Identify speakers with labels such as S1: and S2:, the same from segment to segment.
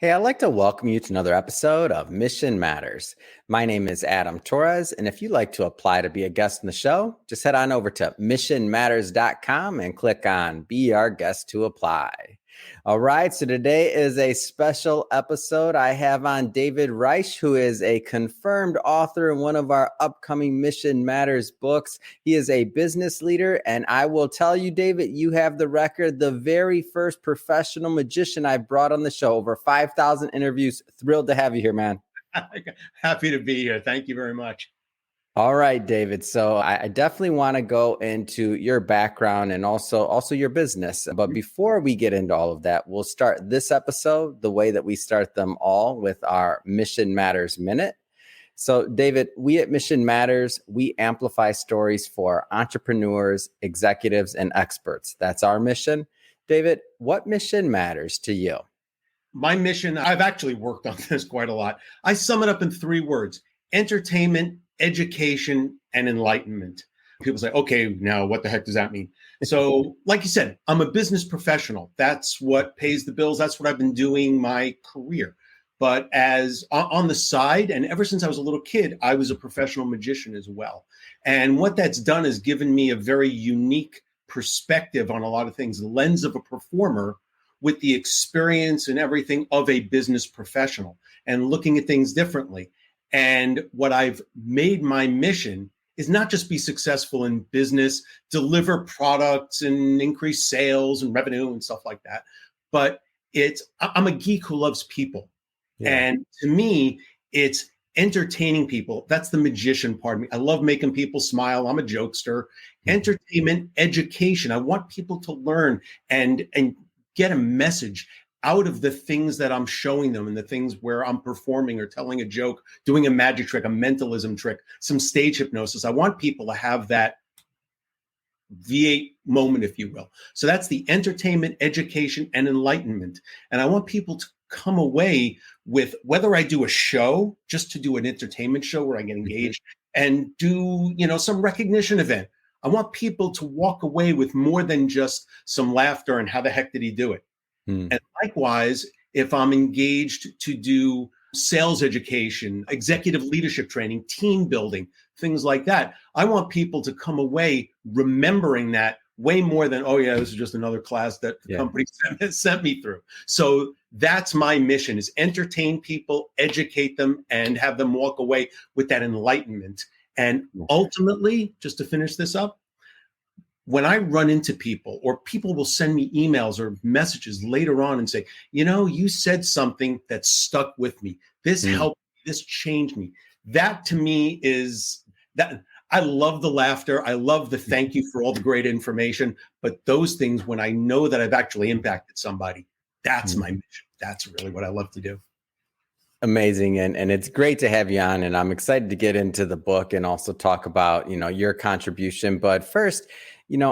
S1: Hey, I'd like to welcome you to another episode of Mission Matters. My name is Adam Torres, and if you'd like to apply to be a guest in the show, just head on over to missionmatters.com and click on Be Our Guest to apply. All right, so today is a special episode. I have on David Reich, who is a confirmed author in one of our upcoming Mission Matters books. He is a business leader, and I will tell you, David, you have the record, the very first professional magician I brought on the show, over 5,000 interviews. Thrilled to have you here, man.
S2: Happy to be here. Thank you very much.
S1: All right, David. So I definitely want to go into your background and also your business. But before we get into all of that, we'll start this episode the way that we start them all, with our Mission Matters Minute. So, David, we at Mission Matters, we amplify stories for entrepreneurs, executives, and experts. That's our mission. David, what mission matters to you?
S2: My mission, I've actually worked on this quite a lot. I sum it up in 3 words: entertainment, education, and enlightenment. People say, okay, now what the heck does that mean? So, like you said, I'm a business professional. That's what pays the bills. That's what I've been doing my career. But as on the side, and ever since I was a little kid, I was a professional magician as well. And what that's done is given me a very unique perspective on a lot of things, the lens of a performer with the experience and everything of a business professional, and looking at things differently. And what I've made my mission is not just be successful in business, deliver products and increase sales and revenue and stuff like that, but I'm a geek who loves people. Yeah. And to me, it's entertaining people. That's the magician part of me. I love making people smile. I'm a jokester. Entertainment, education. I want people to learn and get a message out of the things that I'm showing them, and the things where I'm performing or telling a joke, doing a magic trick, a mentalism trick, some stage hypnosis. I want people to have that V8 moment, if you will. So that's the entertainment, education, and enlightenment. And I want people to come away with, whether I do a show, just to do an entertainment show where I get engaged and do, some recognition event. I want people to walk away with more than just some laughter and how the heck did he do it? And likewise, if I'm engaged to do sales education, executive leadership training, team building, things like that, I want people to come away remembering that way more than, oh yeah, this is just another class that the company sent me through. So that's my mission, is entertain people, educate them, and have them walk away with that enlightenment. And ultimately, just to finish this up, when I run into people, or people will send me emails or messages later on and say, you said something that stuck with me. This helped me. This changed me. That to me is that. I love the laughter. I love the thank you for all the great information. But those things, when I know that I've actually impacted somebody, that's my mission. That's really what I love to do.
S1: Amazing. And it's great to have you on. And I'm excited to get into the book and also talk about, your contribution. But first,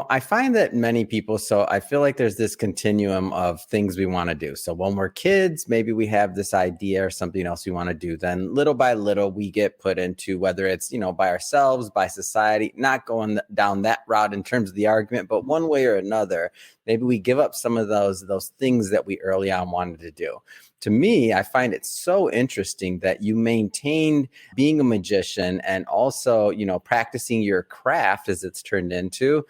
S1: I find that many people, so I feel like there's this continuum of things we want to do. So when we're kids, maybe we have this idea or something else we want to do. Then little by little, we get put into, whether it's, by ourselves, by society, not going down that route in terms of the argument, but one way or another, maybe we give up some of those things that we early on wanted to do. To me, I find it so interesting that you maintained being a magician and also, practicing your craft, as it's turned into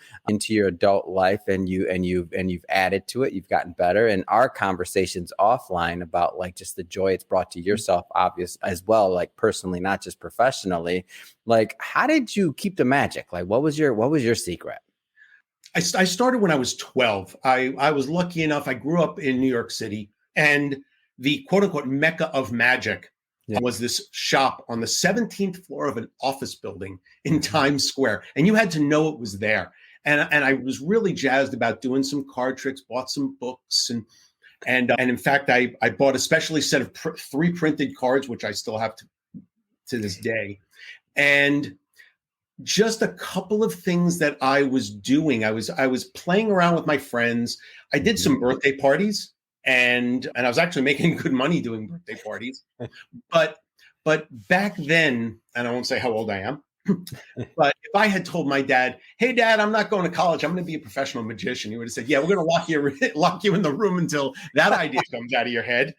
S1: your adult life, and you've added to it. You've gotten better. And our conversations offline about like just the joy it's brought to yourself, obvious as well, like personally, not just professionally. Like, how did you keep the magic? Like, what was your secret?
S2: I started when I was 12. I was lucky enough. I grew up in New York City, and the quote unquote Mecca of magic was this shop on the 17th floor of an office building in Times Square. And you had to know it was there. And I was really jazzed about doing some card tricks, bought some books. And in fact, I bought a specially set of 3 printed cards, which I still have to this day. And just a couple of things that I was doing. I was playing around with my friends. I did some birthday parties. And I was actually making good money doing birthday parties. But back then, and I won't say how old I am, But if I had told my dad, "Hey, Dad, I'm not going to college. I'm going to be a professional magician," he would have said, "Yeah, we're going to lock you in the room until that idea comes out of your head."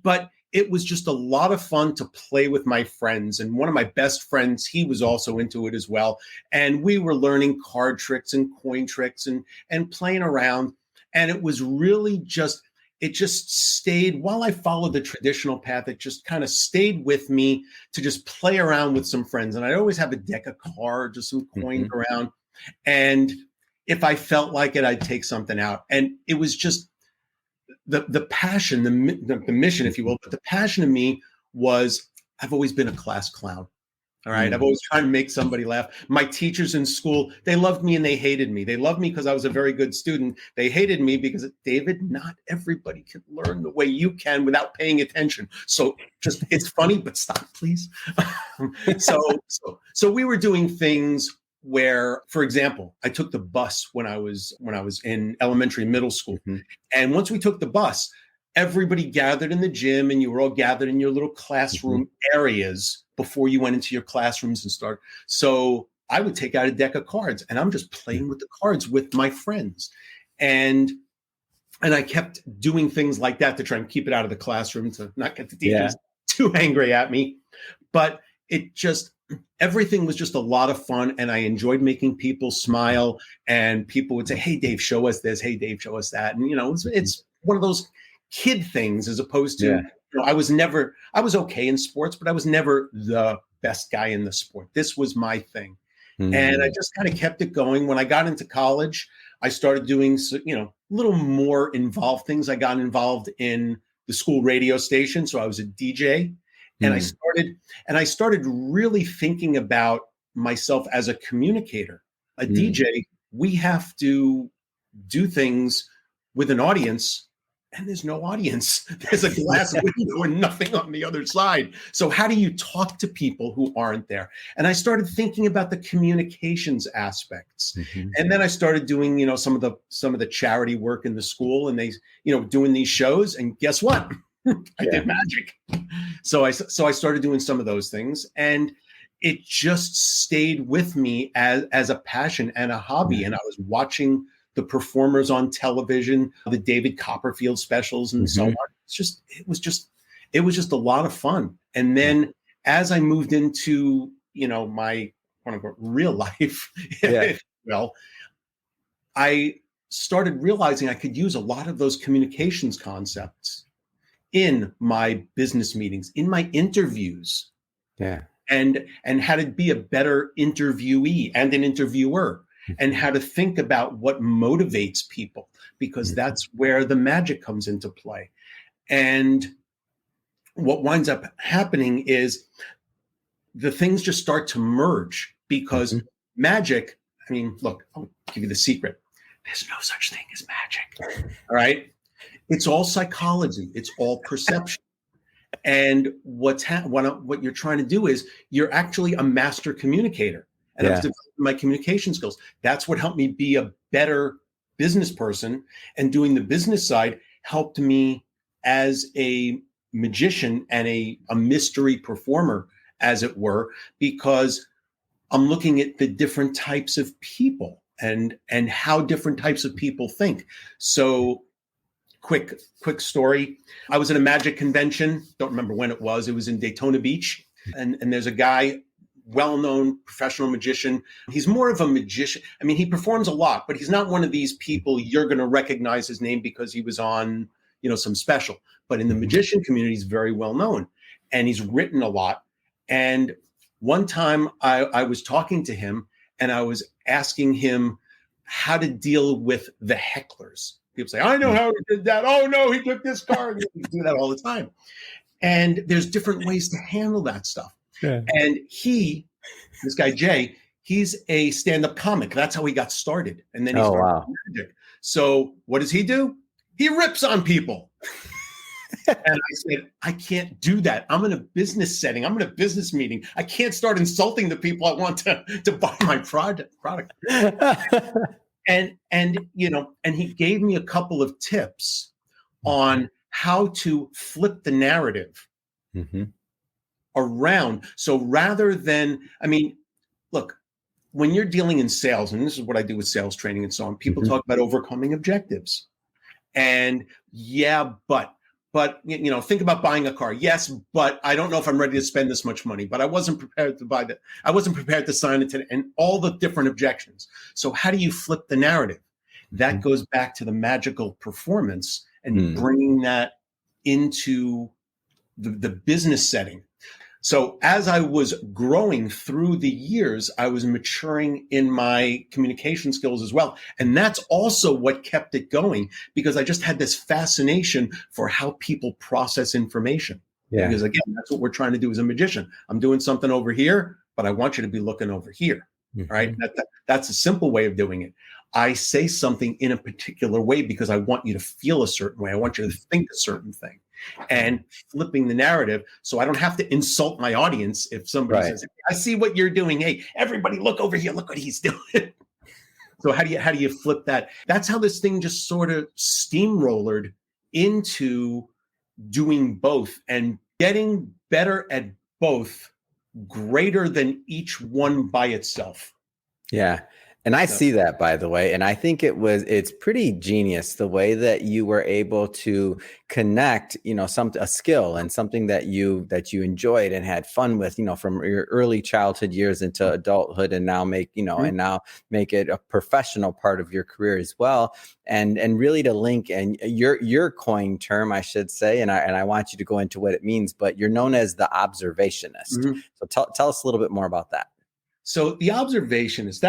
S2: But it was just a lot of fun to play with my friends. And one of my best friends, he was also into it as well. And we were learning card tricks and coin tricks and playing around. And it was really just, it just stayed, while I followed the traditional path, it just kind of stayed with me to just play around with some friends. And I'd always have a deck of cards or some coins around. And if I felt like it, I'd take something out. And it was just, the passion, the mission, if you will, but the passion of me was, I've always been a class clown. All right. I've always tried to make somebody laugh. My teachers in school, they loved me and they hated me. They loved me because I was a very good student. They hated me because, David, not everybody can learn the way you can without paying attention. So just, it's funny, but stop, please. So we were doing things where, for example, I took the bus when I was in elementary, middle school. And once we took the bus, everybody gathered in the gym and you were all gathered in your little classroom areas before you went into your classrooms and start. So I would take out a deck of cards and I'm just playing with the cards with my friends. And I kept doing things like that to try and keep it out of the classroom, to not get the teachers too angry at me. But it just, everything was just a lot of fun. And I enjoyed making people smile, and people would say, "Hey, Dave, show us this. Hey, Dave, show us that." And, it's one of those kid things, as opposed to, I was okay in sports, but I was never the best guy in the sport. This was my thing. And I just kind of kept it going. When I got into college, I started doing, a little more involved things. I got involved in the school radio station. So I was a DJ. And I started really thinking about myself as a communicator. A DJ, we have to do things with an audience, and there's no audience. There's a glass window and nothing on the other side. So how do you talk to people who aren't there? And I started thinking about the communications aspects. And then I started doing, some of the charity work in the school, and they, doing these shows. And guess what? I did magic. So I started doing some of those things, and it just stayed with me as a passion and a hobby. And I was watching the performers on television, the David Copperfield specials and so on. It was just a lot of fun. And then as I moved into, my quote unquote real life, well, I started realizing I could use a lot of those communications concepts in my business meetings, in my interviews, and how to be a better interviewee and an interviewer, and how to think about what motivates people, because that's where the magic comes into play. And what winds up happening is the things just start to merge, because magic, look, I'll give you the secret. There's no such thing as magic. All right. It's all psychology. It's all perception. And what you're trying to do is, you're actually a master communicator. And I was developing my communication skills. That's what helped me be a better business person. And doing the business side helped me as a magician and a mystery performer, as it were, because I'm looking at the different types of people and how different types of people think. So quick story. I was at a magic convention. Don't remember when it was. It was in Daytona Beach. And there's a guy, well-known professional magician. He's more of a magician. He performs a lot, but he's not one of these people you're going to recognize his name because he was on, some special. But in the magician community, he's very well known, and he's written a lot. And one time I was talking to him, and I was asking him how to deal with the hecklers. People say, "I know how he did that. Oh no, he took this card." We do that all the time. And there's different ways to handle that stuff. And this guy, Jay, he's a stand-up comic. That's how he got started. And then he started magic. So what does he do? He rips on people. And I said, I can't do that. I'm in a business setting. I'm in a business meeting. I can't start insulting the people I want to buy my product. And he gave me a couple of tips on how to flip the narrative around. So rather than, I mean, look, when you're dealing in sales, and this is what I do with sales training and so on, people talk about overcoming objectives. And yeah, but think about buying a car. Yes, but I don't know if I'm ready to spend this much money, but I wasn't prepared to buy that. I wasn't prepared to sign it today, and all the different objections. So how do you flip the narrative? That goes back to the magical performance and bringing that into the business setting. So as I was growing through the years, I was maturing in my communication skills as well. And that's also what kept it going, because I just had this fascination for how people process information. Yeah. Because again, that's what we're trying to do as a magician. I'm doing something over here, but I want you to be looking over here. Right? That's a simple way of doing it. I say something in a particular way because I want you to feel a certain way. I want you to think a certain thing. And flipping the narrative, so I don't have to insult my audience if somebody says, I see what you're doing. Hey, everybody look over here. Look what he's doing. So how do you flip that? That's how this thing just sort of steamrollered into doing both and getting better at both, greater than each one by itself.
S1: Yeah. And I see that, by the way, and I think it's pretty genius the way that you were able to connect, a skill and something that you enjoyed and had fun with, from your early childhood years into adulthood, and now make it a professional part of your career as well. And really to link, and your coined term, I should say, and I want you to go into what it means, but you're known as the observationist. So tell us a little bit more about that.
S2: So the observationist,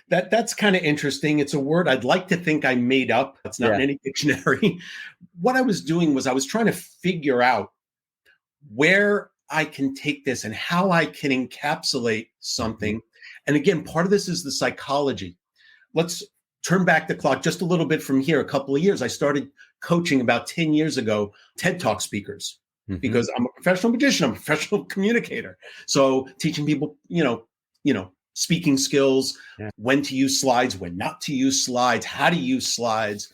S2: that's kind of interesting. It's a word I'd like to think I made up. It's not in any dictionary. What I was doing was I was trying to figure out where I can take this and how I can encapsulate something. And again, part of this is the psychology. Let's turn back the clock just a little bit from here. A couple of years, I started coaching about 10 years ago, TED Talk speakers, because I'm a professional magician. I'm a professional communicator. So teaching people, speaking skills, when to use slides, when not to use slides, how to use slides,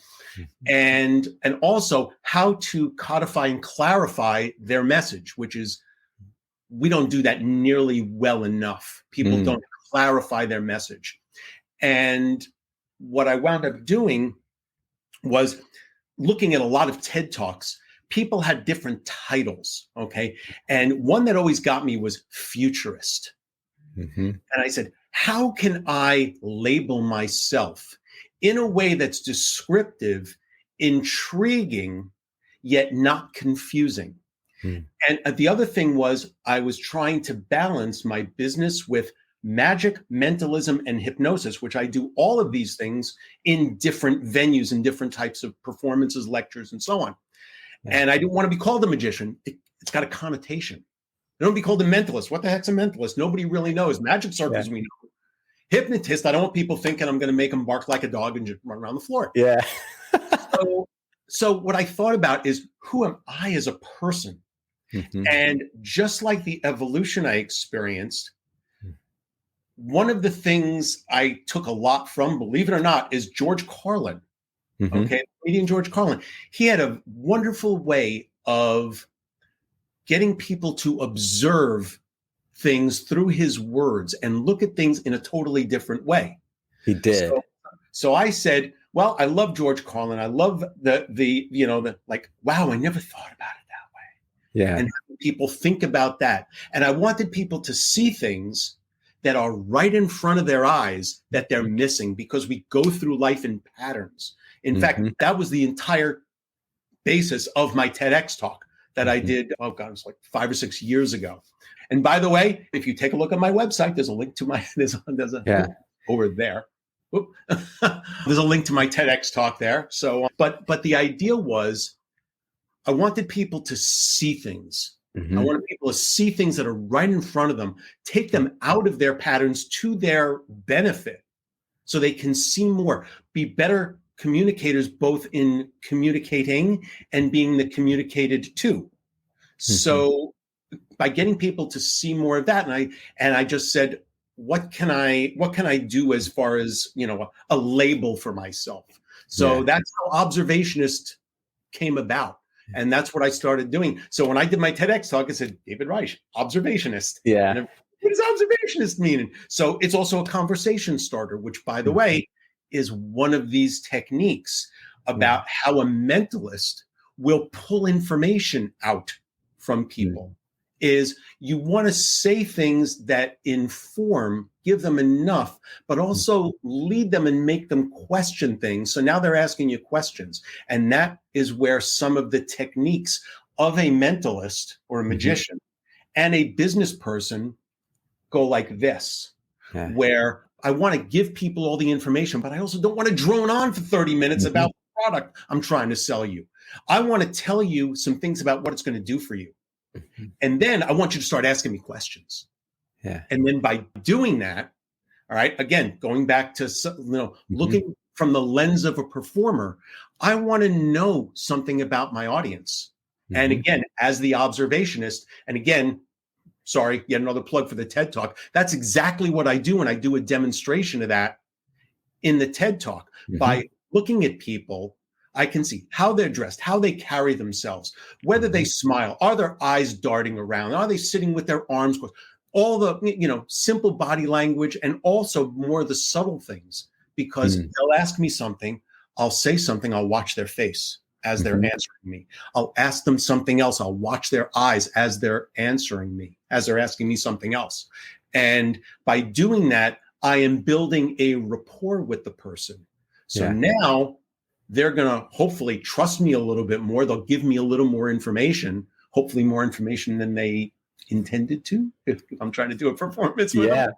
S2: and also how to codify and clarify their message, which is, we don't do that nearly well enough. People don't clarify their message. And what I wound up doing was looking at a lot of TED Talks. People had different titles, okay? And one that always got me was futurist. And I said, how can I label myself in a way that's descriptive, intriguing, yet not confusing? And the other thing was, I was trying to balance my business with magic, mentalism, and hypnosis, which I do all of these things in different venues and different types of performances, lectures, and so on. And I didn't want to be called a magician. It's got a connotation. Don't be called a mentalist. What the heck's a mentalist? Nobody really knows. Magic circles, we know. Hypnotist, I don't want people thinking I'm going to make them bark like a dog and just run around the floor.
S1: Yeah.
S2: So what I thought about is, who am I as a person? And just like the evolution I experienced, one of the things I took a lot from, believe it or not, is George Carlin. Okay, comedian George Carlin. He had a wonderful way of getting people to observe things through his words and look at things in a totally different way.
S1: He did.
S2: So I said, well, I love George Carlin. I love the wow, I never thought about it that way.
S1: Yeah.
S2: And people think about that. And I wanted people to see things that are right in front of their eyes that they're missing, because we go through life in patterns. In fact, that was the entire basis of my TEDx talk that I did, it was like 5 or 6 years ago. And by the way, if you take a look at my website, there's a link to my, over there. There's a link to my TEDx talk there. So, but the idea was, I wanted people to see things. I wanted people to see things that are right in front of them, take them out of their patterns to their benefit, so they can see more, be better communicators, both in communicating and being the communicated to. So by getting people to see more of that, and I just said, what can I do as far as, a label for myself? So that's how observationist came about. And that's what I started doing. So when I did my TEDx talk, I said, David Reich, observationist.
S1: Yeah.
S2: And what does observationist mean? So it's also a conversation starter, which, by the way, is one of these techniques about how a mentalist will pull information out from people. Is you want to say things that inform, give them enough, but also lead them and make them question things. So now they're asking you questions. And that is where some of the techniques of a mentalist or a magician and a business person go like this, where I want to give people all the information, but I also don't want to drone on for 30 minutes about the product I'm trying to sell you. I want to tell you some things about what it's going to do for you. And then I want you to start asking me questions. And then by doing that, all right, again, going back to, looking from the lens of a performer, I want to know something about my audience. And again, as the observationist, and again, sorry, yet another plug for the TED Talk. That's exactly what I do. And I do a demonstration of that in the TED Talk. By looking at people, I can see how they're dressed, how they carry themselves, whether they smile, are their eyes darting around, are they sitting with their arms crossed, all the, simple body language, and also more the subtle things, because they'll ask me something, I'll say something, I'll watch their face as they're answering me. I'll ask them something else. I'll watch their eyes as they're answering me, as they're asking me something else. And by doing that, I am building a rapport with the person. So now they're going to hopefully trust me a little bit more. They'll give me a little more information, hopefully more information than they intended to, if I'm trying to do a performance with them.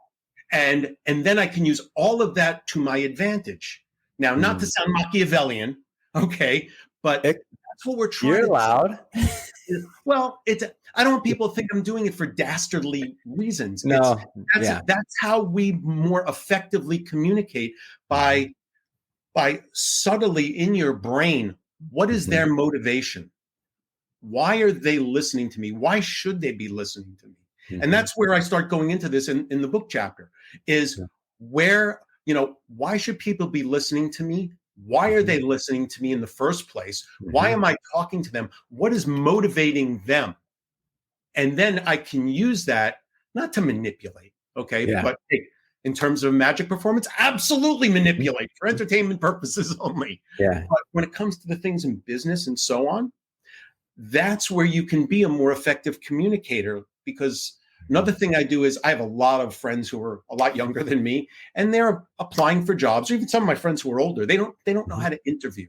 S2: And then I can use all of that to my advantage. Now, not to sound Machiavellian, okay, but that's what we're trying to do.
S1: You're allowed.
S2: Well, I don't want people to think I'm doing it for dastardly reasons.
S1: No.
S2: That's how we more effectively communicate, by subtly in your brain, what is their motivation? Why are they listening to me? Why should they be listening to me? And that's where I start going into this in the book chapter, is where, why should people be listening to me? Why are they listening to me in the first place? Why am I talking to them? What is motivating them? And then I can use that, not to manipulate, okay? But hey, in terms of magic performance, absolutely manipulate for entertainment purposes only. But when it comes to the things in business and so on, that's where you can be a more effective communicator. Because another thing I do is I have a lot of friends who are a lot younger than me, and they're applying for jobs, or even some of my friends who are older. They don't know how to interview.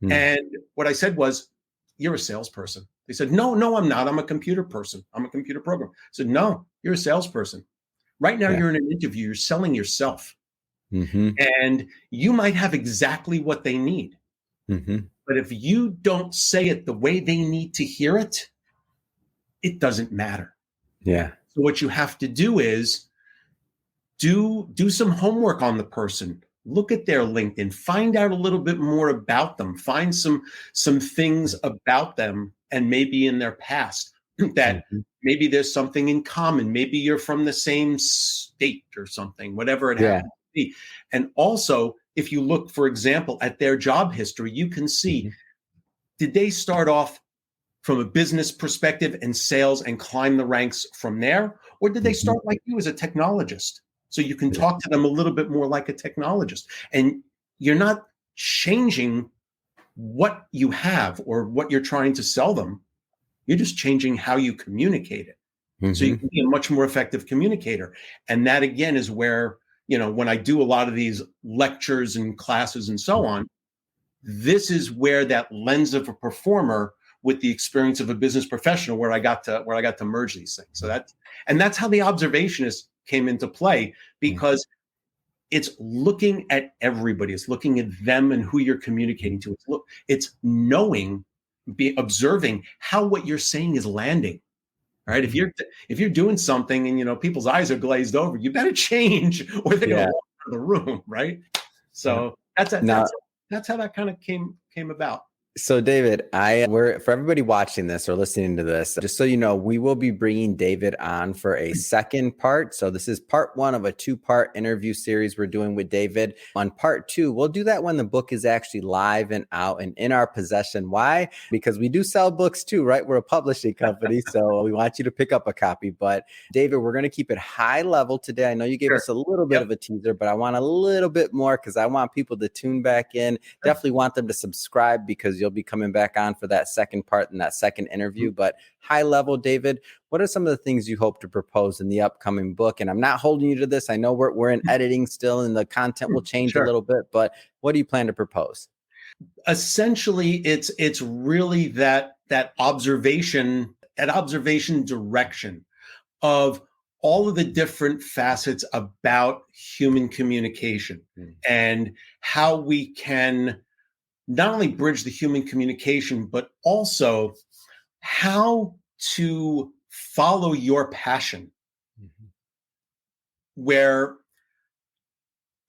S2: And what I said was, you're a salesperson. They said, no, I'm not. I'm a computer person. I'm a computer programmer. I said, no, you're a salesperson. Right now, you're in an interview. You're selling yourself. And you might have exactly what they need. But if you don't say it the way they need to hear it, it doesn't matter. So what you have to do is do some homework on the person. Look at their LinkedIn. Find out a little bit more about them. Find some things about them, and maybe in their past that maybe there's something in common. Maybe you're from the same state or something, whatever it happens to be. And also, if you look, for example, at their job history, you can see, did they start off from a business perspective and sales and climb the ranks from there? Or did they start like you as a technologist? So you can talk to them a little bit more like a technologist. And you're not changing what you have or what you're trying to sell them. You're just changing how you communicate it. So you can be a much more effective communicator. And that, again, is where, when I do a lot of these lectures and classes and so on, this is where that lens of a performer with the experience of a business professional, where I got to merge these things. So that's how the observationist came into play, because it's looking at everybody. It's looking at them and who you're communicating to. It's knowing, observing how what you're saying is landing. All right. If you're doing something and people's eyes are glazed over, you better change, or they're going to walk out of the room. Right. So that's how that kind of came about.
S1: So David, we're for everybody watching this or listening to this, just so you know, we will be bringing David on for a second part. So this is part one of a 2-part interview series we're doing with David. On part 2, we'll do that when the book is actually live and out and in our possession. Why? Because we do sell books too, right? We're a publishing company, so we want you to pick up a copy. But David, we're going to keep it high level today. I know you gave us a little bit of a teaser, but I want a little bit more because I want people to tune back in. Definitely want them to subscribe because you'll be coming back on for that second part and that second interview. But high level, David, what are some of the things you hope to propose in the upcoming book? And I'm not holding you to this. I know we're in editing still and the content will change a little bit, but what do you plan to propose?
S2: Essentially, it's really that observation direction of all of the different facets about human communication and how we can not only bridge the human communication, but also how to follow your passion where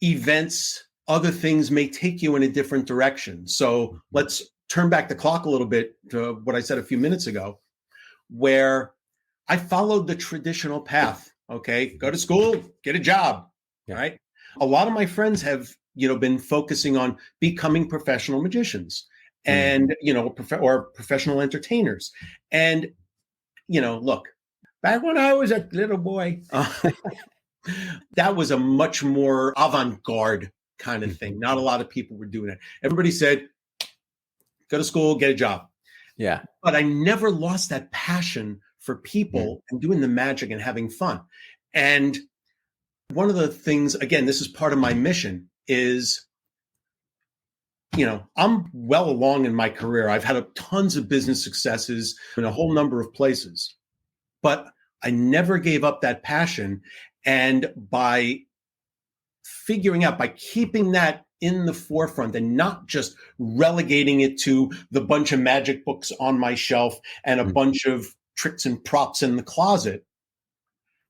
S2: events, other things may take you in a different direction. So let's turn back the clock a little bit to what I said a few minutes ago, where I followed the traditional path. Okay, go to school, get a job. Right. A lot of my friends have, been focusing on becoming professional magicians and, or professional entertainers. And, look, back when I was a little boy, that was a much more avant-garde kind of thing. Not a lot of people were doing it. Everybody said, go to school, get a job.
S1: Yeah.
S2: But I never lost that passion for people and doing the magic and having fun. And one of the things, again, this is part of my mission, is, I'm well along in my career. I've had tons of business successes in a whole number of places, but I never gave up that passion. And by keeping that in the forefront and not just relegating it to the bunch of magic books on my shelf and a bunch of tricks and props in the closet,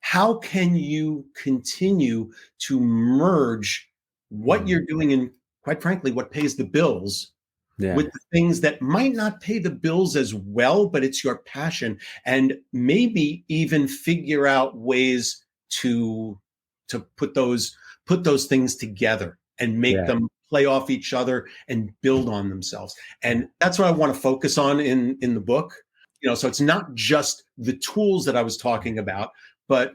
S2: how can you continue to merge what you're doing and, quite frankly, what pays the bills with the things that might not pay the bills as well, but it's your passion, and maybe even figure out ways to put those things together and make them play off each other and build on themselves. And that's what I want to focus on in the book. So it's not just the tools that I was talking about, but,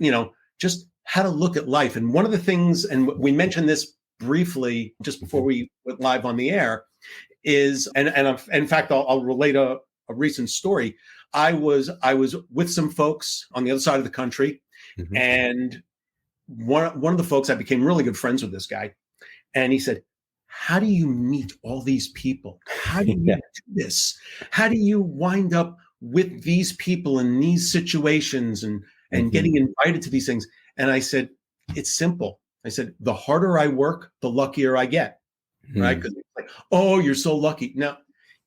S2: just how to look at life. And one of the things, and we mentioned this briefly just before we went live on the air, is, and in fact, I'll relate a recent story. I was with some folks on the other side of the country, and one of the folks, I became really good friends with this guy, and he said, how do you meet all these people? How do you do this? How do you wind up with these people in these situations and getting invited to these things? And I said, it's simple. I said, the harder I work, the luckier I get. Right? Because it's like, oh, you're so lucky. No,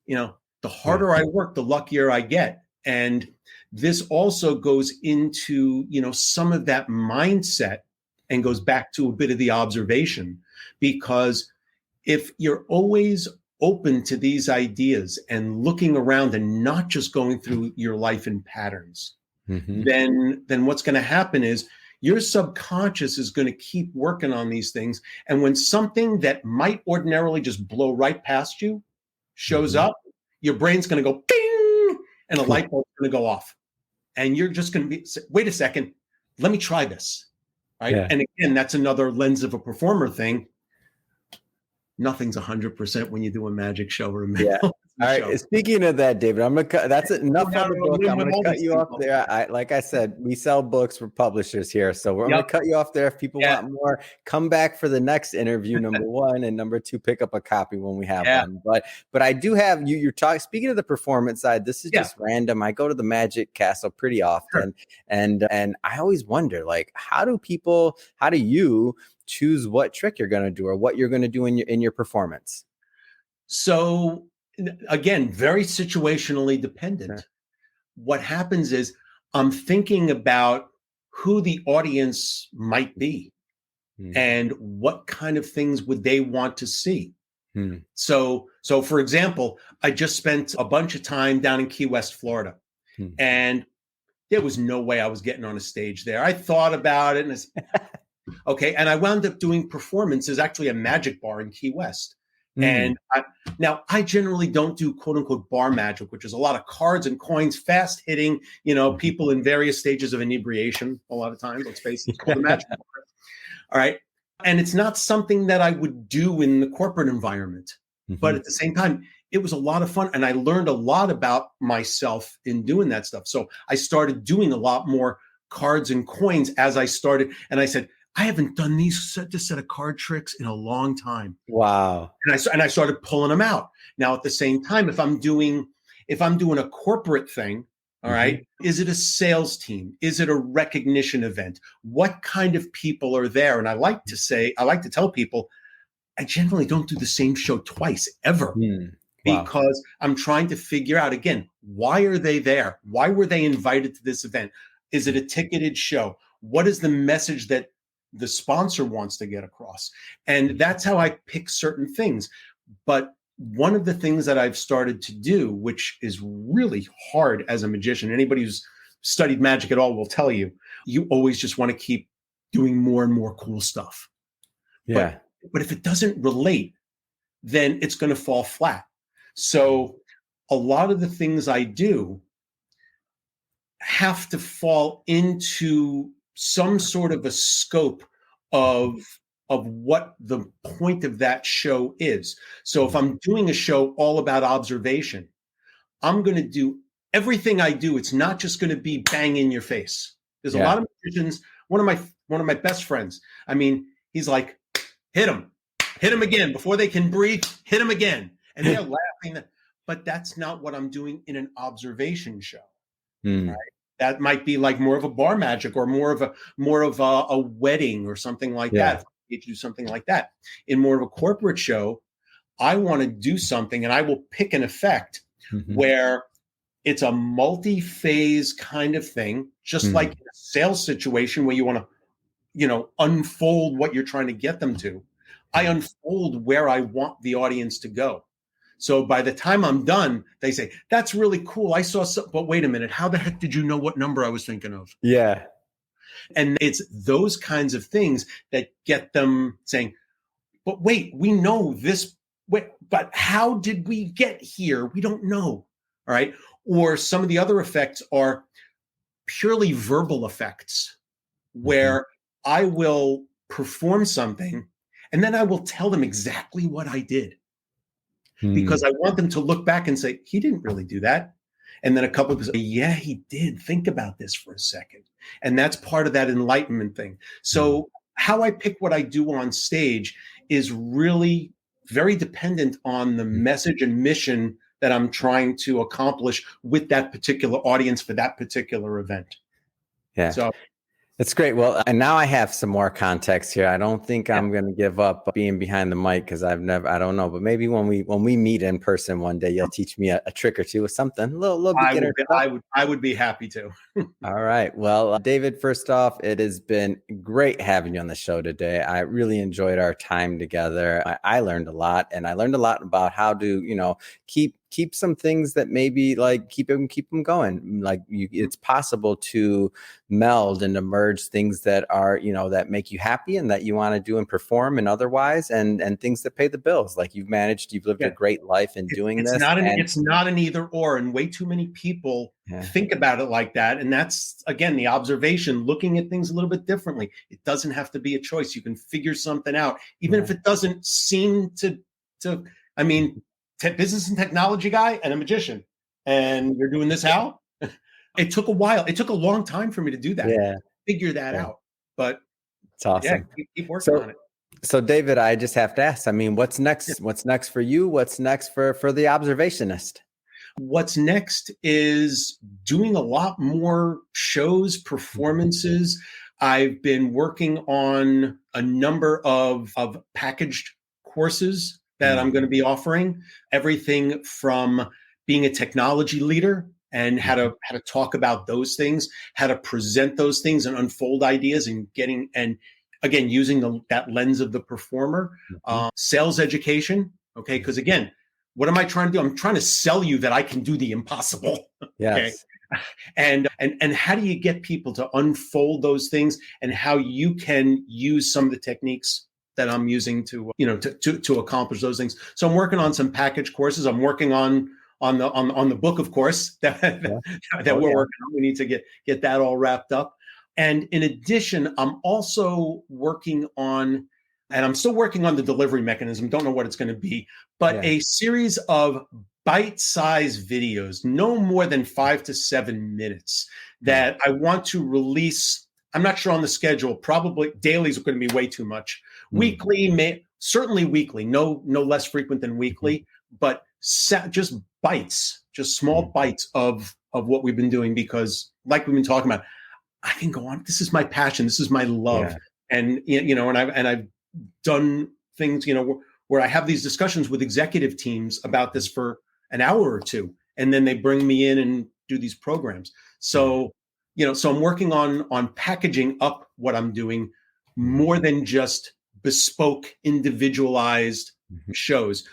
S2: the harder I work, the luckier I get. And this also goes into, some of that mindset and goes back to a bit of the observation, because if you're always open to these ideas and looking around and not just going through your life in patterns, then what's going to happen is your subconscious is going to keep working on these things. And when something that might ordinarily just blow right past you shows up, your brain's going to go ding, and a light bulb's going to go off. And you're just going to be, wait a second, let me try this. Right. Yeah. And again, that's another lens of a performer thing. Nothing's 100% when you do a magic show or a show.
S1: All right. Speaking of that, David, I'm gonna cut. That's enough on the book. I'm gonna cut you off there. Like I said, we sell books for publishers here, so we're gonna cut you off there. If people want more, come back for the next interview. Number 1 and number 2, pick up a copy when we have one. But I do have you. You're talking. Speaking of the performance side, this is just random. I go to the Magic Castle pretty often, and I always wonder, like, how do you choose what trick you're gonna do or what you're gonna do in your performance?
S2: So, again, very situationally dependent. What happens is I'm thinking about who the audience might be and what kind of things would they want to see.
S1: Hmm.
S2: So for example, I just spent a bunch of time down in Key West, Florida,
S1: Hmm.
S2: and there was no way I was getting on a stage there. I thought about it, and okay, and I wound up doing performances, actually a magic bar in Key West.
S1: Hmm.
S2: And now I generally don't do quote unquote bar magic, which is a lot of cards and coins, fast hitting, people in various stages of inebriation. A lot of times, let's face it, it's called a magic bar. All right. And it's not something that I would do in the corporate environment. But at the same time, it was a lot of fun. And I learned a lot about myself in doing that stuff. So I started doing a lot more cards and coins as I started. And I said, I haven't done this set of card tricks in a long time.
S1: Wow.
S2: And I started pulling them out. Now, at the same time, if I'm doing a corporate thing, all right, is it a sales team? Is it a recognition event? What kind of people are there? And I like to tell people, I generally don't do the same show twice ever.
S1: Wow.
S2: Because I'm trying to figure out, again, why are they there? Why were they invited to this event? Is it a ticketed show? What is the message that the sponsor wants to get across? And that's how I pick certain things. But one of the things that I've started to do, which is really hard as a magician, anybody who's studied magic at all will tell you, you always just want to keep doing more and more cool stuff.
S1: Yeah.
S2: But if it doesn't relate, then it's going to fall flat. So a lot of the things I do have to fall into some sort of a scope of what the point of that show is. So if I'm doing a show all about observation, I'm going to do everything I do. It's not just going to be bang in your face. There's a lot of magicians. One of my best friends, I mean, he's like, hit him again before they can breathe, hit him again. And they're laughing, but that's not what I'm doing in an observation show. Right? That might be like more of a bar magic or more of a wedding or something like that. You do something like that. In more of a corporate show, I want to do something, and I will pick an effect where it's a multi-phase kind of thing, just like in a sales situation where you want to, unfold what you're trying to get them to. I unfold where I want the audience to go. So by the time I'm done, they say, that's really cool. I saw something, but wait a minute. How the heck did you know what number I was thinking of?
S1: Yeah.
S2: And it's those kinds of things that get them saying, but wait, we know this, but how did we get here? We don't know. All right. Or some of the other effects are purely verbal effects where I will perform something and then I will tell them exactly what I did. Because I want them to look back and say, he didn't really do that. And then a couple of people say, yeah, he did. Think about this for a second. And that's part of that enlightenment thing. So how I pick what I do on stage is really very dependent on the message and mission that I'm trying to accomplish with that particular audience for that particular event.
S1: Yeah.
S2: So
S1: that's great. Well, and now I have some more context here. I don't think I'm going to give up being behind the mic because I don't know, but maybe when we meet in person one day, you'll teach me a trick or two or something, a little beginner.
S2: I would be happy to.
S1: All right. Well, David, first off, it has been great having you on the show today. I really enjoyed our time together. I learned a lot, and I learned a lot about how to, keep some things that maybe like keep them going. Like it's possible to meld and merge things that are, that make you happy and that you want to do and perform and otherwise, and things that pay the bills. Like you've lived a great life in doing this.
S2: It's not an either or, and way too many people think about it like that. And that's, again, the observation, looking at things a little bit differently. It doesn't have to be a choice. You can figure something out, even if it doesn't seem to, I mean, business and technology guy and a magician, and you're doing this how? It took a while. It took a long time for me to do that. Figure that out. But
S1: it's awesome.
S2: Keep working on it.
S1: So David, I just have to ask, I mean, what's next? What's next for you? What's next for the observationist?
S2: What's next is doing a lot more shows, performances. I've been working on a number of packaged courses that I'm going to be offering, everything from being a technology leader and how to talk about those things, how to present those things and unfold ideas, and again, using that lens of the performer, sales education. Okay. Because again, what am I trying to do? I'm trying to sell you that I can do the impossible. Okay.
S1: Yes.
S2: And how do you get people to unfold those things, and how you can use some of the techniques that I'm using to, to accomplish those things. So I'm working on some package courses. I'm working on the book, of course, that we're working on. We need to get that all wrapped up. And in addition, I'm also working on, and I'm still working on the delivery mechanism. Don't know what it's going to be, but a series of bite-sized videos, no more than 5 to 7 minutes, that I want to release. I'm not sure on the schedule. Probably dailies are going to be way too much. Weekly, certainly weekly. No less frequent than weekly, but just bites, just small bites of what we've been doing. Because, like we've been talking about, I can go on. This is my passion. This is my love, and I've done things, where I have these discussions with executive teams about this for an hour or two, and then they bring me in and do these programs. So, so I'm working on packaging up what I'm doing more than just bespoke, individualized shows.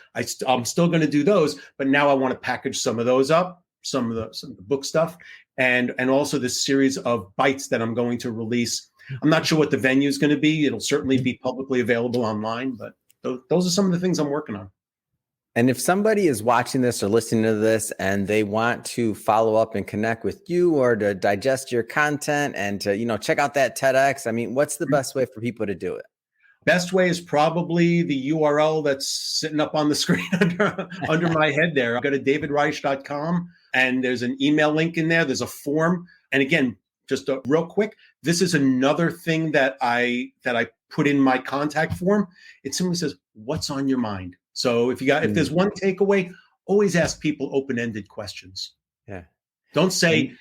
S2: I'm still going to do those, but now I want to package some of those up, some of the book stuff, and also this series of bites that I'm going to release. I'm not sure what the venue is going to be. It'll certainly be publicly available online, but those are some of the things I'm working on.
S1: And if somebody is watching this or listening to this and they want to follow up and connect with you, or to digest your content and to, check out that TEDx, I mean, what's the best way for people to do it?
S2: Best way is probably the URL that's sitting up on the screen under my head there. Go to davidreich.com, and there's an email link in there. There's a form. And again, just real quick, this is another thing that I put in my contact form. It simply says, "What's on your mind?" So if there's one takeaway, always ask people open-ended questions.
S1: Yeah.
S2: Don't say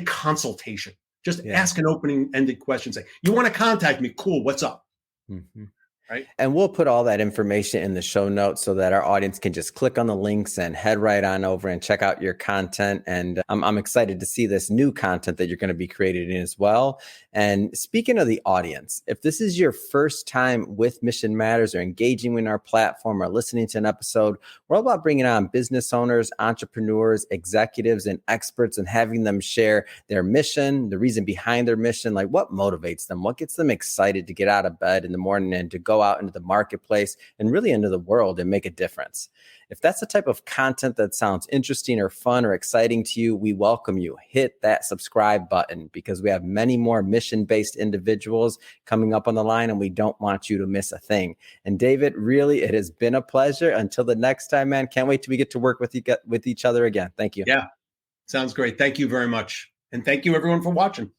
S2: consultation. Just ask an open-ended question. Say, "You want to contact me? Cool. What's up?"
S1: Mm-hmm.
S2: Right.
S1: And we'll put all that information in the show notes so that our audience can just click on the links and head right on over and check out your content. And I'm excited to see this new content that you're going to be creating as well. And speaking of the audience, if this is your first time with Mission Matters, or engaging in our platform, or listening to an episode, we're all about bringing on business owners, entrepreneurs, executives, and experts, and having them share their mission, the reason behind their mission, like what motivates them, what gets them excited to get out of bed in the morning and to go out into the marketplace and really into the world and make a difference. If that's the type of content that sounds interesting or fun or exciting to you, we welcome you. Hit that subscribe button, because we have many more mission-based individuals coming up on the line, and we don't want you to miss a thing. And David, really, it has been a pleasure. Until the next time, man, can't wait till we get to work with each other again. Thank you.
S2: Yeah, sounds great. Thank you very much. And thank you, everyone, for watching.